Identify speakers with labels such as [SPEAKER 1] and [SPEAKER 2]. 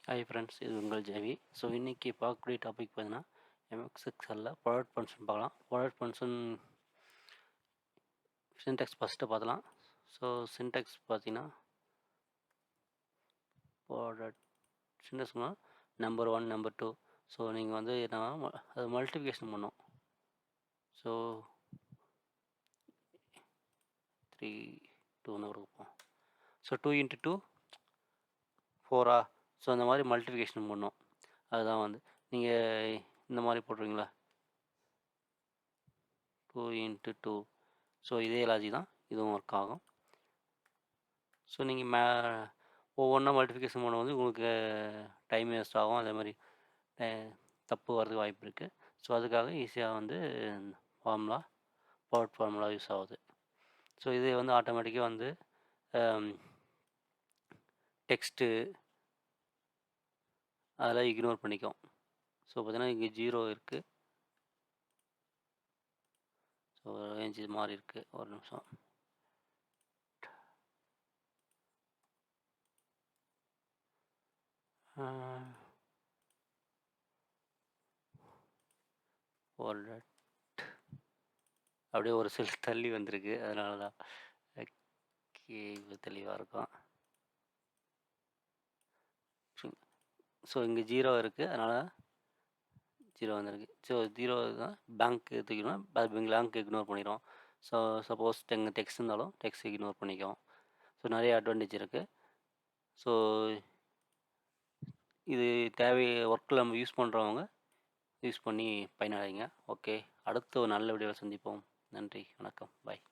[SPEAKER 1] Hi friends, இது உங்கள் ஜெவி. So இன்றைக்கி பார்க்கக்கூடிய டாபிக் பார்த்தீங்கன்னா எம்எக்ஸ் எக்ஸலில் ப்ராடக்ட் ஃபங்க்ஷன் பார்க்கலாம். ப்ராடக்ட் ஃபங்க்ஷன் சின்டெக்ஸ் ஃபஸ்ட்டு பார்க்கலாம். ஸோ சின்டெக்ஸ் பார்த்தீங்கன்னா ப்ராடக்ட் சின்டெக்ஸ்னால் நம்பர் 1 நம்பர் 2. ஸோ நீங்கள் வந்து என்ன அது மல்டிப்ளிகேஷன் பண்ணோம். ஸோ 3 2 கொடுப்போம். ஸோ 2 × 2 4. ஸோ அந்த மாதிரி மல்டிப்ளிகேஷன் பண்ணோம். அதுதான் வந்து நீங்கள் இந்த மாதிரி போட்டுருவீங்களா 2 × 2. ஸோ இதே லாஜிக் தான் இதுவும் ஒர்க் ஆகும். ஸோ நீங்கள் ஒவ்வொன்றா மல்டிஃபிகேஷன் பண்ணும்போது உங்களுக்கு டைம் வேஸ்ட் ஆகும். அதே மாதிரி தப்பு வரதுக்கு வாய்ப்பு இருக்குது. ஸோ அதுக்காக ஈஸியாக வந்து பவர் ஃபார்முலா யூஸ் ஆகுது. ஸோ இது வந்து ஆட்டோமேட்டிக்காக வந்து டெக்ஸ்ட்டு அதெல்லாம் இக்னோர் பண்ணிக்கும். ஸோ பார்த்தீங்கன்னா இங்கே 0 இருக்குது. ஸோ ரேஞ்சு மாறி இருக்குது. ஒரு நிமிஷம். ஒரு அப்படியே ஒரு செல் தள்ளி வந்திருக்கு. அதனால தான் தெளிவாக இருக்கும். ஸோ இங்கே 0 இருக்குது, அதனால் 0 வந்திருக்கு. ஸோ 0 தான் பேங்க் தூக்கிடும். பேங்க் இக்னோர் பண்ணிடும். ஸோ சப்போஸ் டெக்ஸ்ட் இருந்தாலும் டெக்ஸ்ட் இக்னோர் பண்ணிக்கும். ஸோ நிறைய அட்வான்டேஜ் இருக்குது. ஸோ இது ஒர்க்கில் நம்ம யூஸ் பண்ணுறவங்க யூஸ் பண்ணி பயனடைங்க. ஓகே, அடுத்த ஒரு நல்ல வீடியோவில் சந்திப்போம். நன்றி, வணக்கம், பாய்.